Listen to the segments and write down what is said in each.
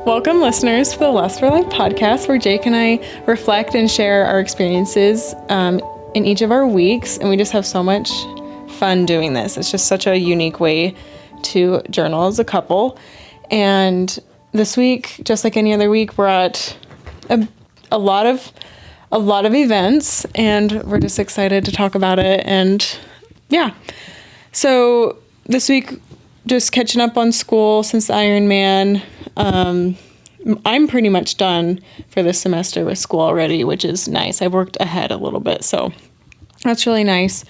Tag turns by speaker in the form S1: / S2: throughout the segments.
S1: Welcome, listeners, to the Lust for Life podcast, where Jake and I reflect and share our experiences in each of our weeks, and we just have so much fun doing this. It's just such a unique way to journal as a couple. And this week, just like any other week, we're at a lot of events, and we're just excited to talk about it. And yeah, so this week, just catching up on school since the Ironman. I'm pretty much done for this semester with school already, which is nice. I've worked ahead a little bit, so that's really nice.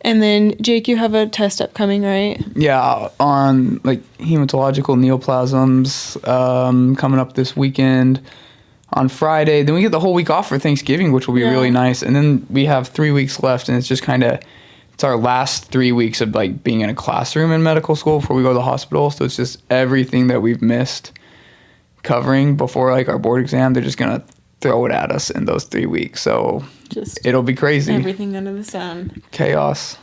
S1: And then, Jake, you have a test upcoming, right?
S2: Yeah, on like hematological neoplasms coming up this weekend on Friday. Then we get the whole week off for Thanksgiving, which will be really nice. And then we have 3 weeks left, and it's just kind of, it's our last 3 weeks of like being in a classroom in medical school before we go to the hospital. So it's just everything that we've missed covering before like our board exam. They're just going to throw it at us in those 3 weeks. So just it'll be crazy.
S1: Everything under the sun.
S2: Chaos.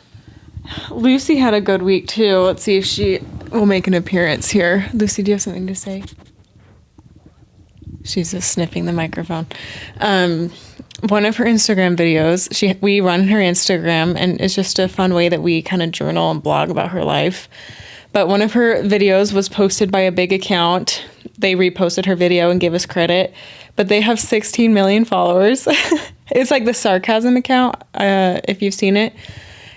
S1: Lucy had a good week too. Let's see if she will make an appearance here. Lucy, do you have something to say? She's just sniffing the microphone. One of her Instagram videos, we run her Instagram, and it's just a fun way that we kind of journal and blog about her life. But one of her videos was posted by a big account. They reposted her video and gave us credit, but they have 16 million followers. It's like the sarcasm account, if you've seen it,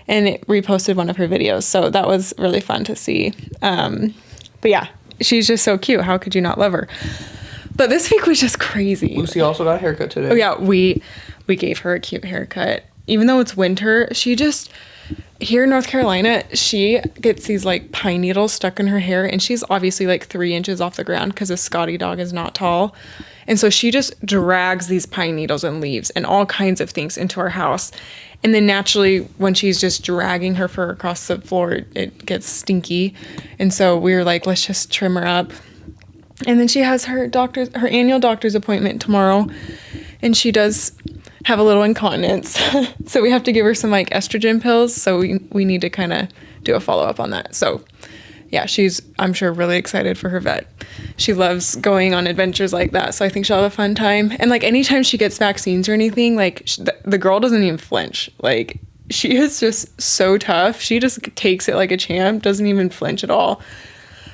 S1: and it reposted one of her videos. So that was really fun to see. But yeah, she's just so cute. How could you not love her? But this week was just crazy.
S2: Lucy also got a haircut today.
S1: Oh yeah, we gave her a cute haircut. Even though it's winter, she just, here in North Carolina, she gets these like pine needles stuck in her hair, and she's obviously like 3 inches off the ground because a Scotty dog is not tall. And so she just drags these pine needles and leaves and all kinds of things into our house. And then naturally, when she's just dragging her fur across the floor, it gets stinky. And so we were like, let's just trim her up. And then she has her annual doctor's appointment tomorrow, and she does have a little incontinence. So we have to give her some like estrogen pills. So we need to kind of do a follow-up on that. So yeah, she's, I'm sure, really excited for her vet. She loves going on adventures like that. So I think she'll have a fun time. And like anytime she gets vaccines or anything, like the girl doesn't even flinch. Like she is just so tough. She just takes it like a champ, doesn't even flinch at all.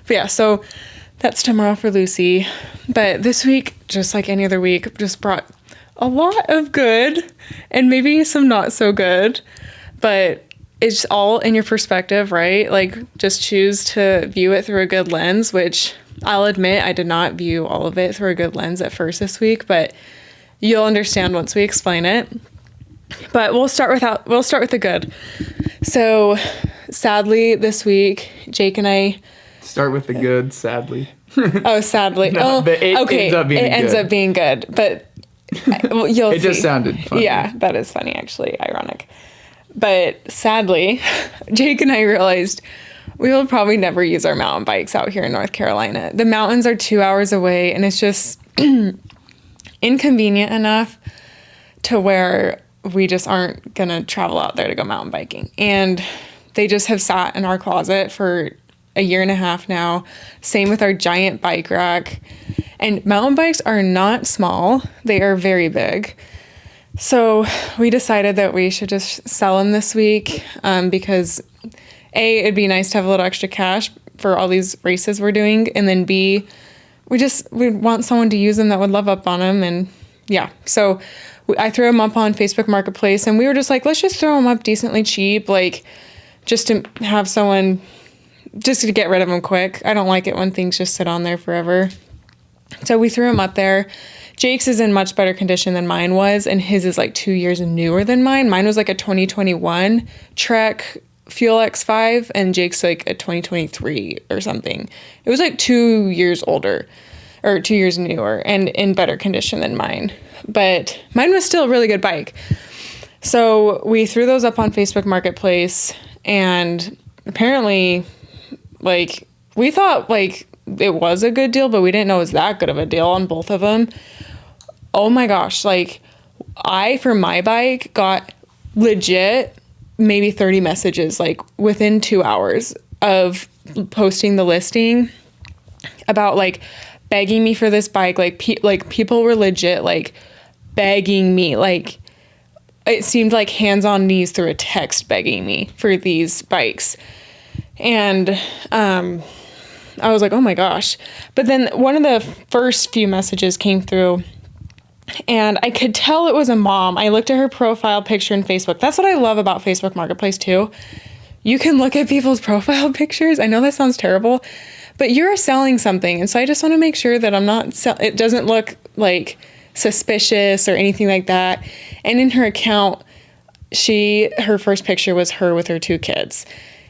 S1: But yeah, so that's tomorrow for Lucy. But this week, just like any other week, just brought a lot of good and maybe some not so good. But it's all in your perspective, right? Like, just choose to view it through a good lens, which I'll admit I did not view all of it through a good lens at first this week, but you'll understand once we explain it. But we'll start with the good. So sadly, this week, Jake and I
S2: Start with the good, sadly.
S1: Oh, sadly.
S2: No,
S1: okay.
S2: It
S1: ends up being good, but you'll see.
S2: It just sounded funny.
S1: Yeah, that is funny, actually. Ironic. But sadly, Jake and I realized we will probably never use our mountain bikes out here in North Carolina. The mountains are 2 hours away, and it's just inconvenient enough to where we just aren't going to travel out there to go mountain biking. And they just have sat in our closet for a year and a half now. Same with our giant bike rack. And mountain bikes are not small. They are very big. So we decided that we should just sell them this week because A, it'd be nice to have a little extra cash for all these races we're doing. And then B, we want someone to use them that would love up on them. And yeah, so I threw them up on Facebook Marketplace, and we were just like, let's just throw them up decently cheap, like just to have someone, just to get rid of them quick. I don't like it when things just sit on there forever. So we threw them up there. Jake's is in much better condition than mine was, and his is like 2 years newer than mine. Mine was like a 2021 Trek Fuel X5, and Jake's like a 2023 or something. It was like 2 years older, or 2 years newer, and in better condition than mine. But mine was still a really good bike. So we threw those up on Facebook Marketplace, and apparently, like, we thought like it was a good deal, but we didn't know it was that good of a deal on both of them. Oh my gosh, like I, for my bike, got legit maybe 30 messages like within 2 hours of posting the listing about like begging me for this bike. Like, people were legit, like, begging me. Like, it seemed like hands on knees through a text begging me for these bikes. And I was like, oh my gosh. But then one of the first few messages came through, and I could tell it was a mom. I looked at her profile picture in Facebook. That's what I love about Facebook Marketplace too. You can look at people's profile pictures. I know that sounds terrible, but you're selling something. And so I just want to make sure that I'm not, it doesn't look like suspicious or anything like that. And in her account, her first picture was her with her 2 kids.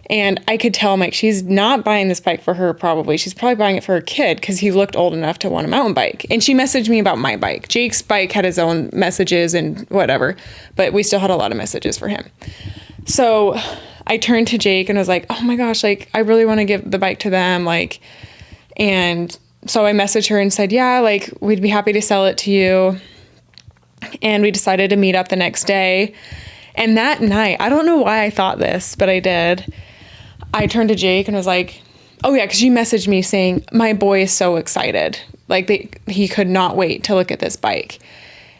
S1: And I could tell, I'm like, she's not buying this bike for her probably. She's probably buying it for her kid because he looked old enough to want a mountain bike. And she messaged me about my bike. Jake's bike had his own messages and whatever, but we still had a lot of messages for him. So I turned to Jake and was like, oh my gosh, like, I really want to give the bike to them. Like, and so I messaged her and said, yeah, like, we'd be happy to sell it to you. And we decided to meet up the next day. And that night, I don't know why I thought this, but I did. I turned to Jake and was like, oh yeah, because you messaged me saying, my boy is so excited. Like, he could not wait to look at this bike.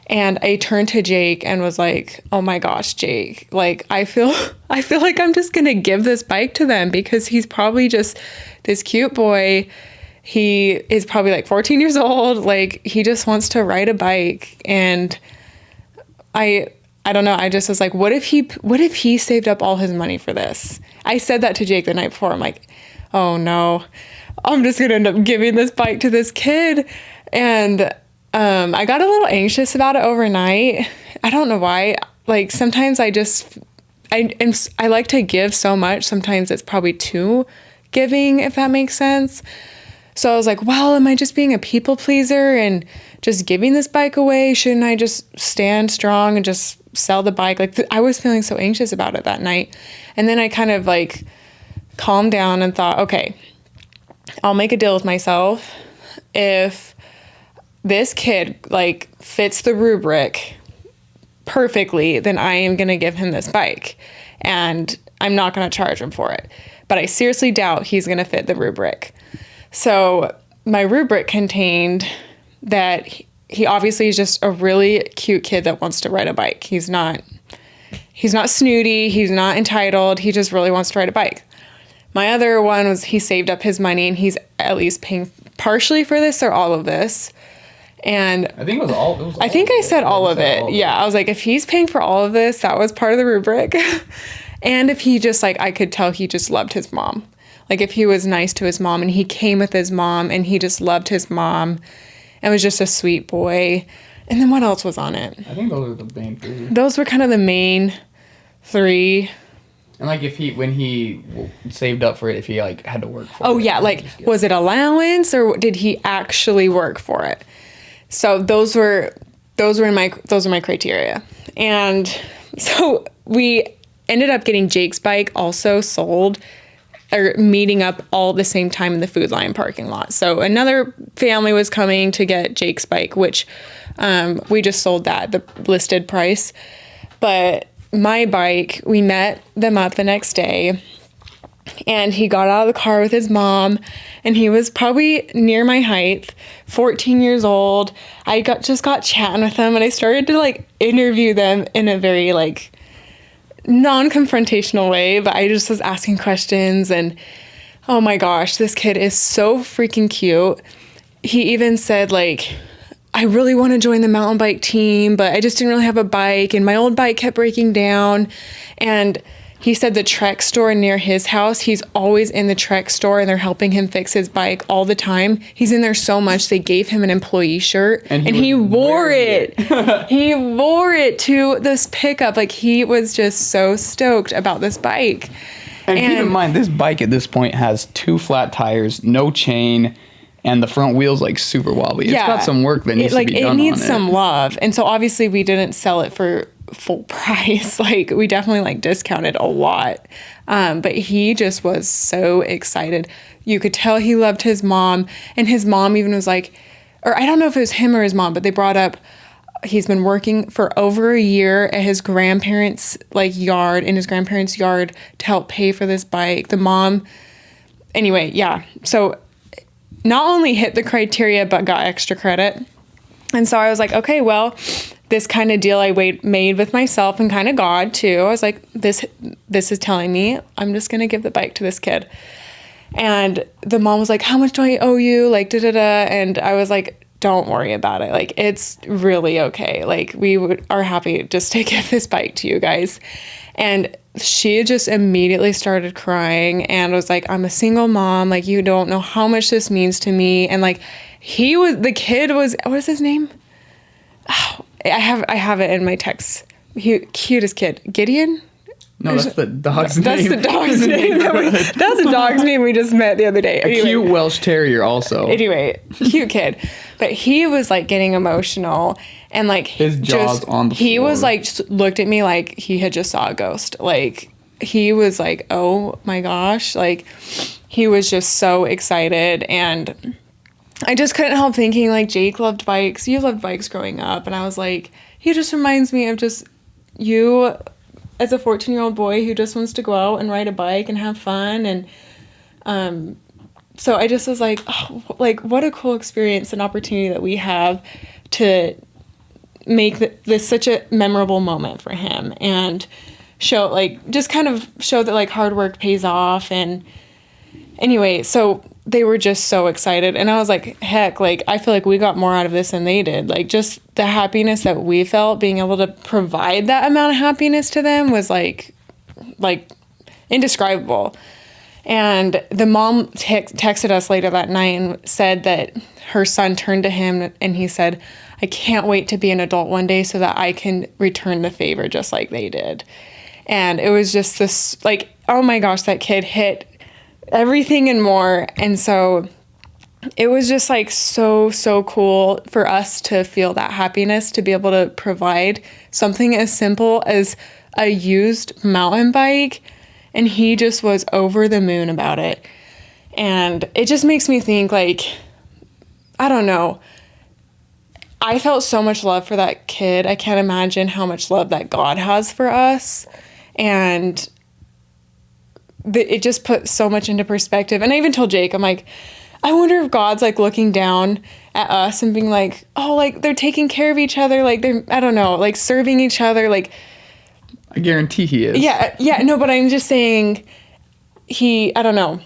S1: And I turned to Jake and was like, oh my gosh, Jake, like, I feel like I'm just going to give this bike to them because he's probably just this cute boy. He is probably like 14 years old. Like, he just wants to ride a bike. And I don't know. I just was like, what if he saved up all his money for this? I said that to Jake the night before. I'm like, oh no, I'm just going to end up giving this bike to this kid. And I got a little anxious about it overnight. I don't know why. Like, sometimes I like to give so much. Sometimes it's probably too giving, if that makes sense. So I was like, well, am I just being a people pleaser and just giving this bike away? Shouldn't I just stand strong and just sell the bike? Like, I was feeling so anxious about it that night. And then I kind of like calmed down and thought, okay, I'll make a deal with myself. If this kid like fits the rubric perfectly, then I am going to give him this bike and I'm not going to charge him for it. But I seriously doubt he's going to fit the rubric. So my rubric contained that he obviously is just a really cute kid that wants to ride a bike. He's not snooty. He's not entitled. He just really wants to ride a bike. My other one was he saved up his money and he's at least paying partially for this or all of this. And
S2: I think it was all.
S1: I said all of it. Yeah. I was like, if he's paying for all of this, that was part of the rubric. And if he just like, I could tell he just loved his mom. Like, if he was nice to his mom and he came with his mom and he just loved his mom and was just a sweet boy. And then what else was on it?
S2: I think those were the main 3.
S1: Those were kind of the main 3.
S2: And like, when he saved up for it, if he like had to work for it.
S1: Oh yeah, like, was it allowance or did he actually work for it? So those were my criteria. And so we ended up getting Jake's bike also sold, or meeting up all at the same time in the Food Lion parking lot. So another family was coming to get Jake's bike, which we just sold that, the listed price. But my bike, we met them up the next day, and he got out of the car with his mom, and he was probably near my height, 14 years old. I just got chatting with him, and I started to like interview them in a very like non-confrontational way, but I just was asking questions. And oh my gosh, this kid is so freaking cute. He even said like, I really want to join the mountain bike team, but I just didn't really have a bike and my old bike kept breaking down. And he said the Trek store near his house, he's always in the Trek store and they're helping him fix his bike all the time. He's in there so much, they gave him an employee shirt and he wore it. He wore it to this pickup. Like, he was just so stoked about this bike.
S2: And keep in mind, this bike at this point has 2 flat tires, no chain, and the front wheel's like super wobbly. It's got some work that needs to be done on it.
S1: It needs some love. And so obviously we didn't sell it for full price. Like, we definitely like discounted a lot. But he just was so excited. You could tell he loved his mom, and his mom even was like, or I don't know if it was him or his mom, but they brought up he's been working for over a year at his grandparents' in his grandparents' yard to help pay for this bike. The mom, anyway, yeah. So not only hit the criteria, but got extra credit. And so I was like, okay, well, this kind of deal I made with myself and kind of God too. I was like, this is telling me I'm just going to give the bike to this kid. And the mom was like, how much do I owe you? Like, da-da-da. And I was like, don't worry about it. Like, it's really okay. Like, are happy just to give this bike to you guys. And she just immediately started crying and was like, I'm a single mom. Like, you don't know how much this means to me. And like, the kid was, what is his name? Oh, I have it in my text. Cutest kid. Gideon?
S2: No, that's the dog's name.
S1: That's the dog's name. That's the dog's name we just met the other day.
S2: Anyway. A cute Welsh Terrier also.
S1: Anyway, cute kid. But he was like getting emotional and like
S2: his jaw's on the floor.
S1: He was like looked at me like he had just saw a ghost. Like he was like, oh my gosh. Like he was just so excited. And I just couldn't help thinking like Jake loved bikes. You loved bikes growing up. And I was like, he just reminds me of just you as a 14-year-old boy who just wants to go out and ride a bike and have fun. And so I just was like, oh, like what a cool experience and opportunity that we have to make this such a memorable moment for him and show that like hard work pays off. And anyway, so they were just so excited. And I was like, heck, like, I feel like we got more out of this than they did. Like, just the happiness that we felt, being able to provide that amount of happiness to them was like indescribable. And the mom texted us later that night and said that her son turned to him and he said, I can't wait to be an adult one day so that I can return the favor just like they did. And it was just this, like, oh my gosh, that kid hit everything and more. And so it was just like so cool for us to feel that happiness, to be able to provide something as simple as a used mountain bike. And he just was over the moon about it. And it just makes me think, like, I don't know. I felt so much love for that kid. I can't imagine how much love that God has for us. And it just put so much into perspective. And I even told Jake, I'm like, I wonder if God's like looking down at us and being like, oh, like they're taking care of each other. Like they're, I don't know, like serving each other. Like,
S2: I guarantee he is.
S1: Yeah. No, but I'm just saying I don't know.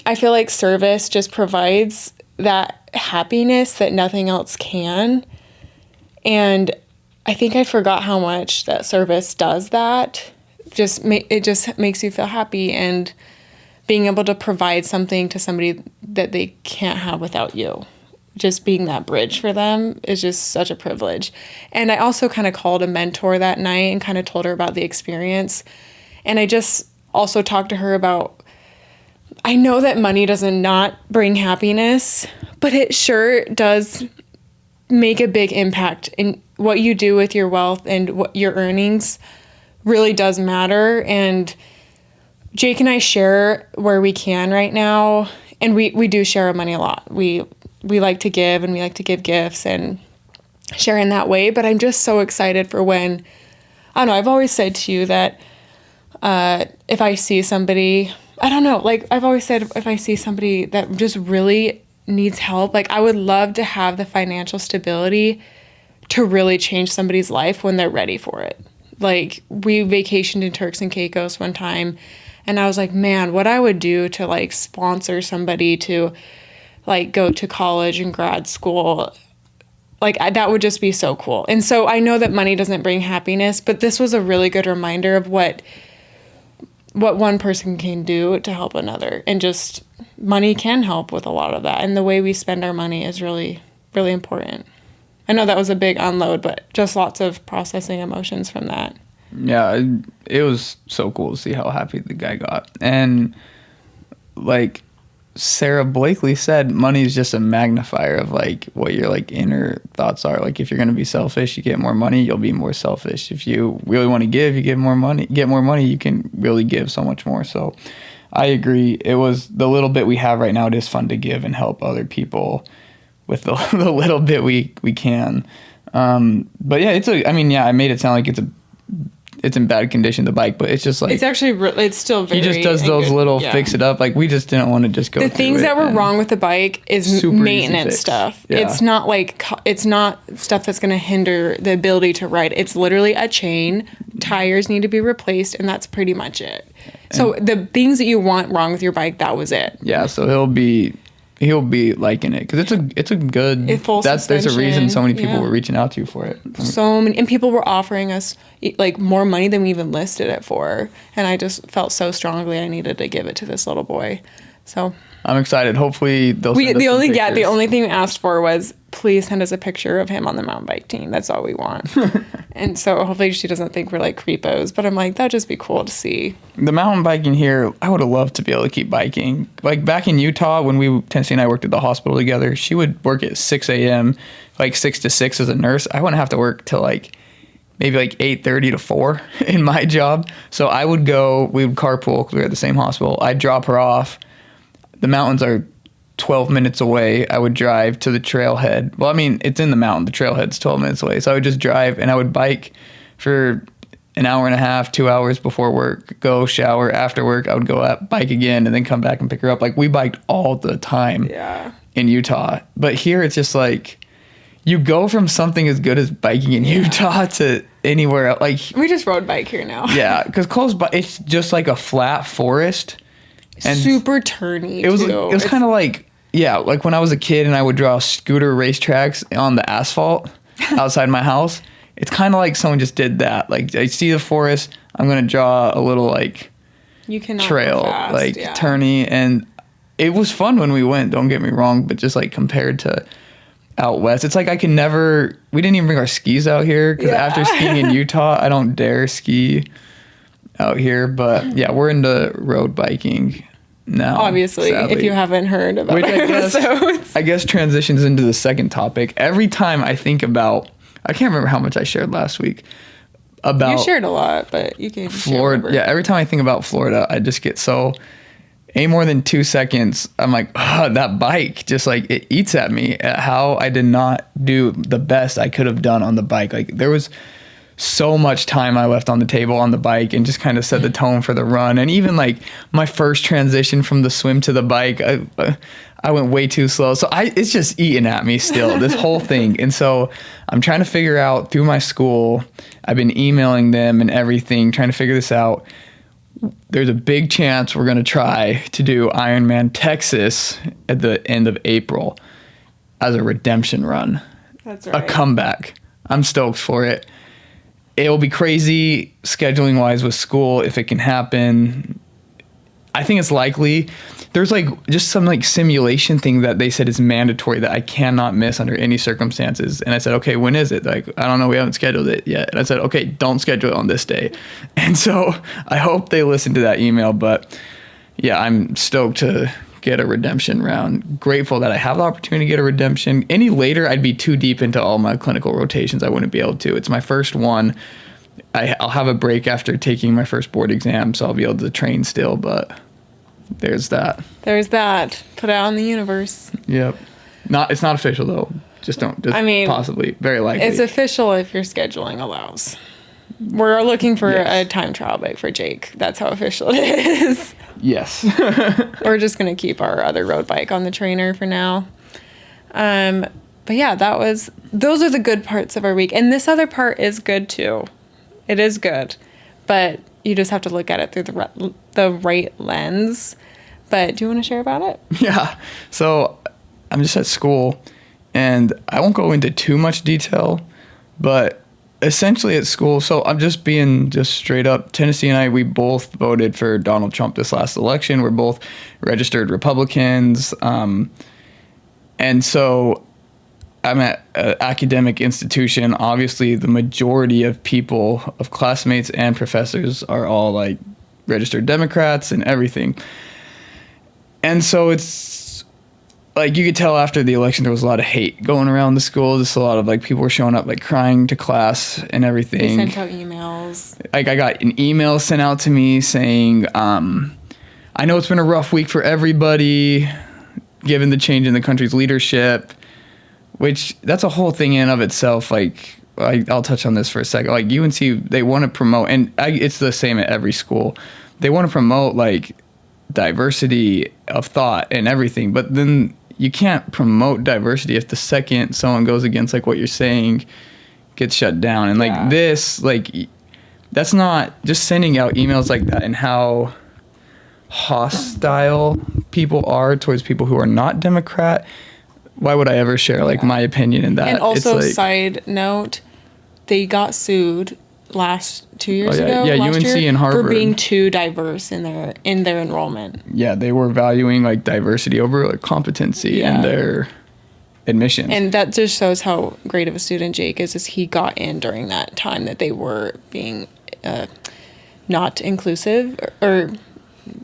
S1: I feel like service just provides that happiness that nothing else can. And I think I forgot how much that service does that. It just makes you feel happy, and being able to provide something to somebody that they can't have without you. Just being that bridge for them is just such a privilege. And I also kind of called a mentor that night and kind of told her about the experience. And I just also talked to her about, I know that money does not bring happiness, but it sure does make a big impact in what you do with your wealth, and what your earnings really does matter. And Jake and I share where we can right now. And we do share our money a lot. We like to give, and we like to give gifts and share in that way. But I'm just so excited for when, I don't know, I've always said to you that if I see somebody, I don't know, like I've always said, if I see somebody that just really needs help, like I would love to have the financial stability to really change somebody's life when they're ready for it. Like we vacationed in Turks and Caicos one time, and I was like, man, what I would do to like sponsor somebody to like go to college and grad school, like that would just be so cool. And so I know that money doesn't bring happiness, but this was a really good reminder of what one person can do to help another. And just money can help with a lot of that. And the way we spend our money is really, really important. I know that was a big unload, but just lots of processing emotions from that.
S2: Yeah, it was so cool to see how happy the guy got. And like Sarah Blakely said, money is just a magnifier of like what your like inner thoughts are. Like if you're going to be selfish, you get more money, you'll be more selfish. If you really want to give, you get more money, you can really give so much more. So I agree. It was the little bit we have right now. It is fun to give and help other people with the little bit we can. But yeah, I made it sound like it's in bad condition, the bike, but it's just like
S1: It's actually it's still very.
S2: he just does
S1: in
S2: those
S1: good-
S2: little
S1: yeah.
S2: fix it up. Like we just didn't want to just go.
S1: The
S2: through
S1: things
S2: it
S1: that were
S2: and-
S1: wrong with the bike is
S2: Super easy
S1: maintenance
S2: fix.
S1: stuff.
S2: Yeah.
S1: It's not like it's not stuff that's going to hinder the ability to ride. It's literally a chain. Tires need to be replaced, and that's pretty much it. So the things that you want wrong with your bike, that was it.
S2: Yeah, so he'll be liking it because it's a good.
S1: Full
S2: There's a reason so many people
S1: suspension, yeah.
S2: were reaching out to you for it.
S1: So many, and people were offering us like more money than we even listed it for, and I just felt so strongly I needed to give it to this little boy. So
S2: I'm excited. Hopefully they'll.
S1: we
S2: send us
S1: the
S2: some
S1: only
S2: pictures.
S1: the only thing we asked for was please send us a picture of him on the mountain bike team. That's all we want. And so hopefully she doesn't think we're like creepos, but I'm like that'd just be cool to see.
S2: The mountain biking here, I would have loved to be able to keep biking. Like back in Utah, when Tennessee and I worked at the hospital together, she would work at 6 a.m., like 6 to 6 as a nurse. I wouldn't have to work till like maybe like 8:30 to 4 in my job. So I would go, we would carpool because we were at the same hospital. I'd drop her off. The mountains are 12 minutes away. I would drive to the trailhead. Well, I mean, it's in the mountain. The trailhead's 12 minutes away. So I would just drive and I would bike for an hour and a half, 2 hours before work, go shower. After work, I would go out, bike again, and then come back and pick her up. Like we biked all the time in Utah. But here it's just like you go from something as good as biking in Utah to anywhere else. Like
S1: We just road bike here now.
S2: yeah, because close by, it's just like a flat forest. And
S1: Super turny.
S2: it was
S1: too.
S2: kind of like like when I was a kid and I would draw scooter racetracks on the asphalt outside my house. It's kind of like someone just did that. Like I see the forest, I'm gonna draw a little like
S1: you cannot go
S2: trail,
S1: fast,
S2: like
S1: yeah.
S2: turny, and it was fun when we went. Don't get me wrong, but just like compared to out west, it's like I can never. We didn't even bring our skis out here because after skiing in Utah, I don't dare ski out here. But yeah, we're into road biking now.
S1: Obviously,
S2: sadly.
S1: if you haven't heard about
S2: Which
S1: our episodes.
S2: I guess transitions into the second topic. Every time I think about, I can't remember how much I shared last week about
S1: You shared a lot, but you can
S2: Florida.
S1: share
S2: Yeah, every time I think about Florida, I just get so. Any more than 2 seconds, I'm like, that bike just like it eats at me at how I did not do the best I could have done on the bike. Like there was so much time I left on the table on the bike and just kind of set the tone for the run. And even like my first transition from the swim to the bike, I went way too slow. So it's just eating at me still, this whole thing. And so I'm trying to figure out through my school, I've been emailing them and everything, trying to figure this out. There's a big chance we're going to try to do Ironman Texas at the end of April as a redemption run.
S1: That's right.
S2: A comeback. I'm stoked for it. It'll be crazy scheduling wise with school if it can happen. I think it's likely. There's like just some like simulation thing that they said is mandatory that I cannot miss under any circumstances. And I said, okay, when is it? Like, I don't know. We haven't scheduled it yet. And I said, okay, don't schedule it on this day. And so I hope they listen to that email. But yeah, I'm stoked to get a redemption round. Grateful that I have the opportunity to get a redemption. Any later, I'd be too deep into all my clinical rotations. I wouldn't be able to. It's my first one. I'll have a break after taking my first board exam, so I'll be able to train still. But there's that.
S1: There's that. Put out in the universe.
S2: Yep. It's not official though. Just
S1: I mean,
S2: possibly, very likely.
S1: It's official if your scheduling allows. We're looking for a time trial bike for Jake. That's how official it is.
S2: Yes.
S1: We're just gonna keep our other road bike on the trainer for now. But yeah, those are the good parts of our week, and this other part is good too. It is good, but you just have to look at it through the right lens. But do you want to share about it?
S2: Yeah. So I'm just at school, and I won't go into too much detail, but essentially at school, so I'm just being just straight up. Tennessee and I, we both voted for Donald Trump this last election. We're both registered Republicans. And so I'm at an academic institution. Obviously, the majority of people, of classmates and professors, are all like registered Democrats and everything. And so it's like you could tell after the election there was a lot of hate going around the school. Just a lot of like people were showing up like crying to class and everything.
S1: They sent out emails.
S2: Like I got an email sent out to me saying, I know it's been a rough week for everybody, given the change in the country's leadership, which that's a whole thing in of itself. Like I'll touch on this for a second. Like UNC, they want to promote, and it's the same at every school. They want to promote like diversity of thought and everything, but then you can't promote diversity if the second someone goes against like what you're saying gets shut down. And like this, like that's not just sending out emails like that, and how hostile people are towards people who are not Democrat. Why would I ever share like my opinion in that?
S1: And also,
S2: it's like,
S1: side note, they got sued 2 years ago.
S2: Yeah,
S1: last
S2: UNC
S1: year,
S2: and Harvard
S1: for being too diverse in their enrollment.
S2: Yeah, they were valuing like diversity over like competency in their admissions.
S1: And that just shows how great of a student Jake is he got in during that time that they were being not inclusive or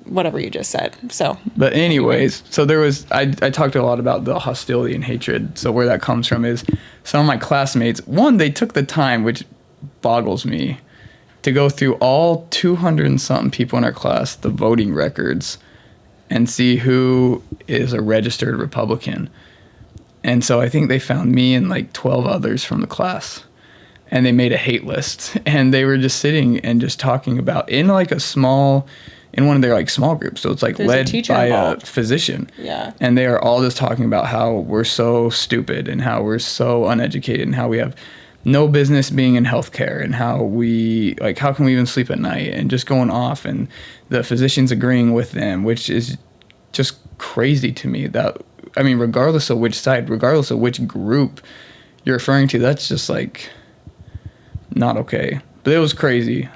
S1: whatever you just said. So,
S2: but anyways, so there was I talked a lot about the hostility and hatred. So where that comes from is some of my classmates, one, they took the time, which boggles me, to go through all 200 and something people in our class, the voting records, and see who is a registered Republican. And so I think they found me and like 12 others from the class, and they made a hate list, and they were just sitting and just talking about in like a small, in one of their like small groups. So it's like
S1: There's
S2: led by
S1: involved.
S2: a physician.
S1: Yeah.
S2: And they are all just talking about how we're so stupid and how we're so uneducated and how we have no business being in healthcare, and how we like, how can we even sleep at night, and just going off, and the physicians agreeing with them, which is just crazy to me. That, I mean, regardless of which side, regardless of which group you're referring to, that's just like not okay. But it was crazy.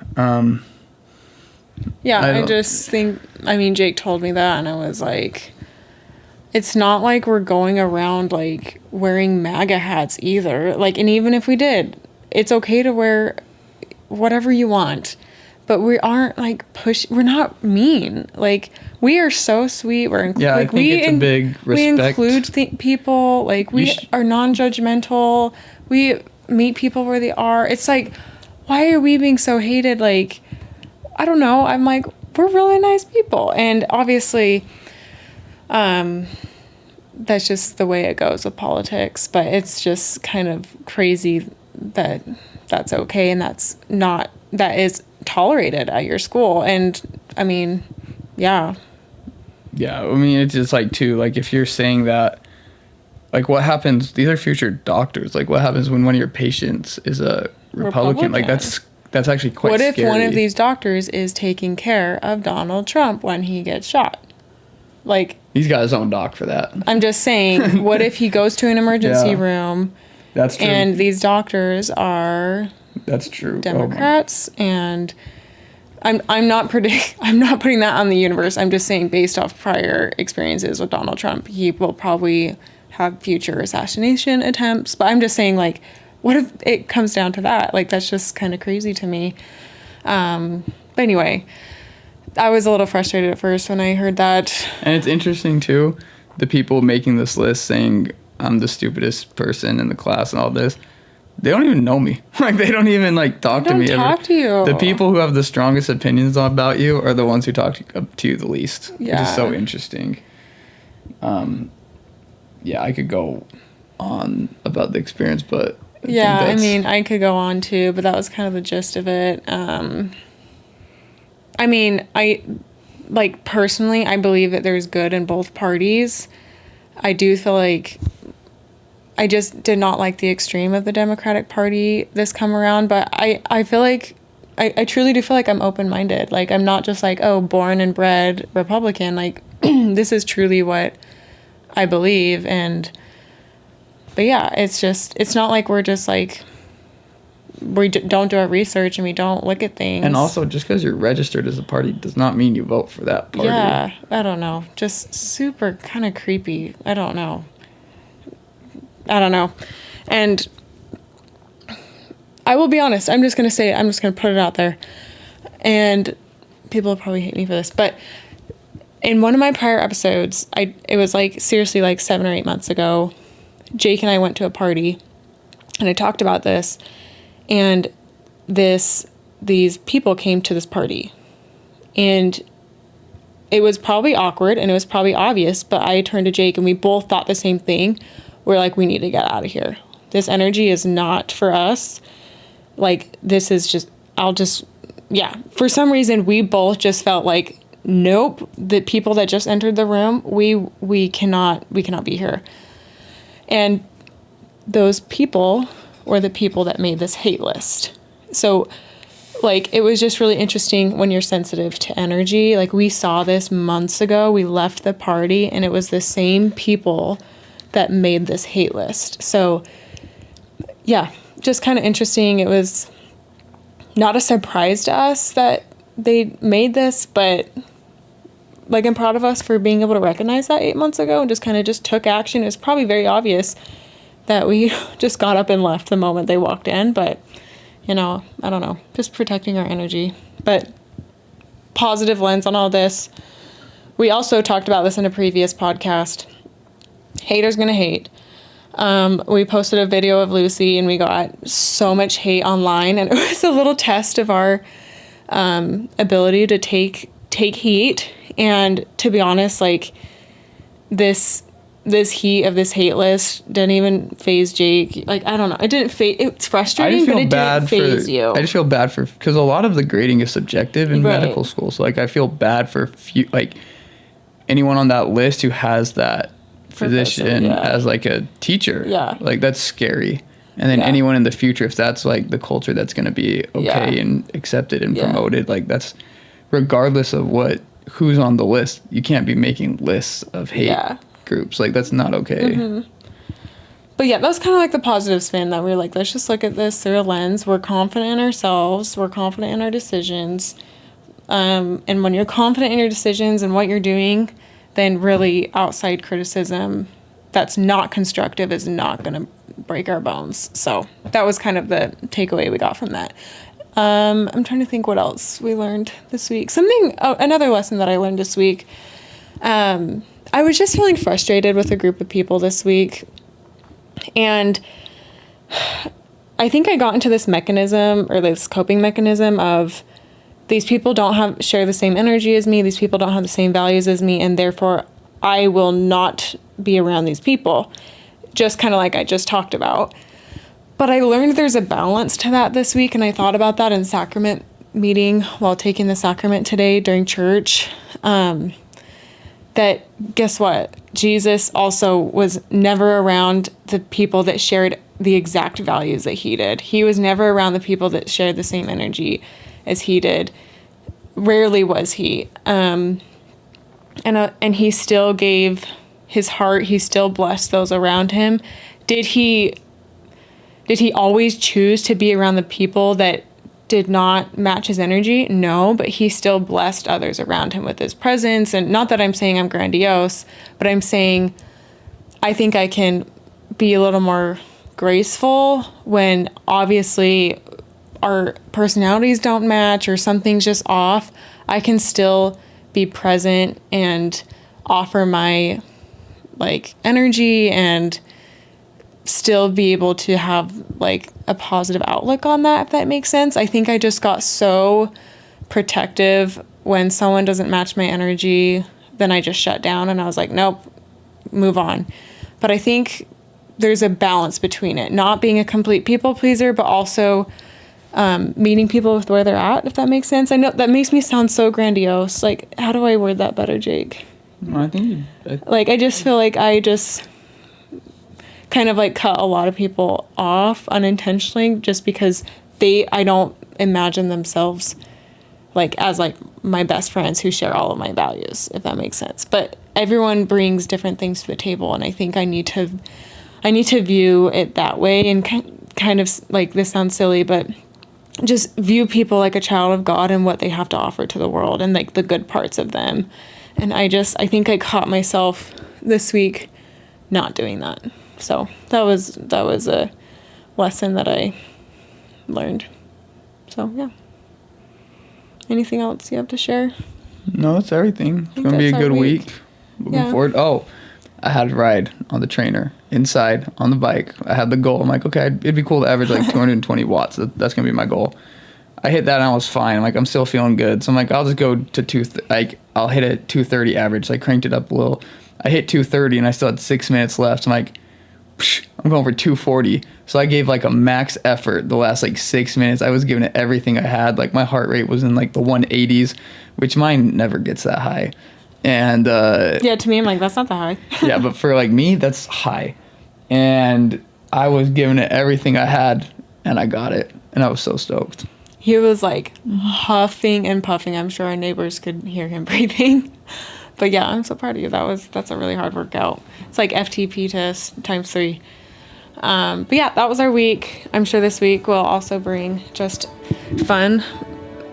S1: Yeah, I just think, I mean, Jake told me that, and I was like, it's not like we're going around like wearing MAGA hats either. Like, and even if we did, it's okay to wear whatever you want, but we aren't like we're not mean. Like, we are so sweet. We're
S2: Yeah,
S1: like,
S2: I think it's a big respect.
S1: We include people. Like, we are non-judgmental. We meet people where they are. It's like, why are we being so hated? Like, I don't know. I'm like, we're really nice people. And obviously, that's just the way it goes with politics. But it's just kind of crazy that that's okay, and that is tolerated at your school. And I mean, yeah.
S2: Yeah, I mean, it's just like, too, like if you're saying that, like what happens, these are future doctors. Like what happens when one of your patients is a Republican? Like that's actually quite scary. What if
S1: one of these doctors is taking care of Donald Trump when he gets shot? Like,
S2: he's got his own doc for that.
S1: I'm just saying, what if he goes to an emergency room?
S2: That's true.
S1: And these doctors are
S2: that's true.
S1: Democrats, and I'm not putting that on the universe. I'm just saying, based off prior experiences with Donald Trump, he will probably have future assassination attempts. But I'm just saying, like, what if it comes down to that? Like, that's just kind of crazy to me. But anyway, I was a little frustrated at first when I heard that.
S2: And it's interesting, too, the people making this list saying I'm the stupidest person in the class and all this. They don't even know me. Like, they don't even, like, talk to me.
S1: They don't talk to you.
S2: The people who have the strongest opinions about you are the ones who talk to you the least.
S1: Yeah.
S2: Which is so interesting. Yeah, I could go on about the experience, but...
S1: I mean, I could go on too, but that was kind of the gist of it. I mean, personally, I believe that there's good in both parties. I do feel like I just did not like the extreme of the Democratic Party this come around, but I feel like, I truly do feel like I'm open-minded. Like, I'm not just like, oh, born and bred Republican. Like, this is truly what I believe, but yeah, it's not like we're just like, we don't do our research and we don't look at things.
S2: And also, just because you're registered as a party does not mean you vote for that party.
S1: Yeah, I don't know. Just super kind of creepy. I don't know. And I will be honest. I'm just going to say it. I'm just going to put it out there. And people will probably hate me for this. But in one of my prior episodes, it was like seriously like 7 or 8 months ago, Jake and I went to a party, and I talked about this, and these people came to this party, and it was probably awkward and it was probably obvious, but I turned to Jake and we both thought the same thing. We're like, we need to get out of here. this energy is not for us. Like, this is just, yeah. For some reason, we both just felt like, nope, the people that just entered the room, we cannot be here. And those people were the people that made this hate list. So, like, it was just really interesting when you're sensitive to energy. Like, we saw this months ago. We left the party, and it was the same people that made this hate list. So, yeah, just kind of interesting. It was not a surprise to us that they made this, but, like, I'm proud of us for being able to recognize that 8 months ago and just kind of just took action. It was probably very obvious that we just got up and left the moment they walked in, but, you know, I don't know, just protecting our energy. But positive lens on all this. We also talked about this in a previous podcast. Haters gonna hate. We posted a video of Lucy and we got so much hate online, and it was a little test of our ability to take heat. And to be honest, like, this heat of this hate list didn't even phase Jake. Like, I don't know. It didn't phase. It's frustrating, but it didn't phase you.
S2: I just feel bad because a lot of the grading is subjective in medical school. So, like, I feel bad for anyone on that list who has that physician as, like, a teacher. Yeah. Like, that's scary. And then anyone in the future, if that's, like, the culture that's going to be okay and accepted and promoted, like, that's regardless of who's on the list. You can't be making lists of hate groups. Like, that's not okay. Mm-hmm.
S1: But yeah, that was kind of like the positive spin that we were like, let's just look at this through a lens. We're confident in ourselves. We're confident in our decisions. And when you're confident in your decisions and what you're doing, then really outside criticism that's not constructive is not going to break our bones. So that was kind of the takeaway we got from that. I'm trying to think what else we learned this week. Another lesson that I learned this week. I was just feeling frustrated with a group of people this week. And I think I got into this mechanism, or this coping mechanism of, these people don't share the same energy as me. These people don't have the same values as me. And therefore, I will not be around these people. Just kind of like I just talked about. But I learned there's a balance to that this week. And I thought about that in sacrament meeting while taking the sacrament today during church. That, guess what? Jesus also was never around the people that shared the exact values that he did. He was never around the people that shared the same energy as he did. Rarely was he. And he still gave his heart. He still blessed those around him. Did he always choose to be around the people that did not match his energy? No, but he still blessed others around him with his presence. And not that I'm saying I'm grandiose, but I'm saying I think I can be a little more graceful when obviously our personalities don't match or something's just off. I can still be present and offer my, like, energy and still be able to have, like, a positive outlook on that, if that makes sense. I think I just got so protective when someone doesn't match my energy, then I just shut down and I was like, nope, move on. But I think there's a balance between it, not being a complete people pleaser, but also meeting people with where they're at, if that makes sense. I know that makes me sound so grandiose. Like, how do I word that better, Jake?
S2: I think
S1: I just feel like I just kind of, like, cut a lot of people off unintentionally just because I don't imagine themselves, like, as, like, my best friends who share all of my values, if that makes sense. But everyone brings different things to the table, and I think I need to view it that way. And kind of, like, this sounds silly, but just view people like a child of God and what they have to offer to the world and, like, the good parts of them. And I think I caught myself this week not doing that. So that was a lesson that I learned. So, yeah. Anything else you have to share?
S2: No, it's everything. It's going to be a good week. Looking forward. Oh, I had a ride on the trainer inside on the bike. I had the goal. I'm like, okay, it'd be cool to average like 220 watts. That's going to be my goal. I hit that and I was fine. I'm like, I'm still feeling good. So I'm like, I'll just go to I'll hit a 230 average. So I cranked it up a little. I hit 230 and I still had 6 minutes left. I'm like, I'm going for 240. So I gave like a max effort the last like 6 minutes. I was giving it everything I had. Like my heart rate was in like the 180s, which mine never gets that high. And
S1: Yeah, to me, I'm like, that's not that high.
S2: yeah, but for like me, that's high. And I was giving it everything I had, and I got it. And I was so stoked.
S1: He was like huffing and puffing. I'm sure our neighbors could hear him breathing. But yeah, I'm so proud of you. That's a really hard workout. It's like FTP test times 3. But yeah, that was our week. I'm sure this week will also bring just fun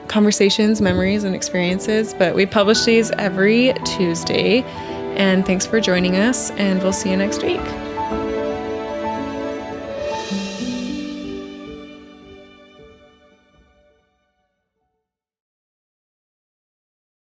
S1: conversations, memories, and experiences. But we publish these every Tuesday. And thanks for joining us, and we'll see you next week.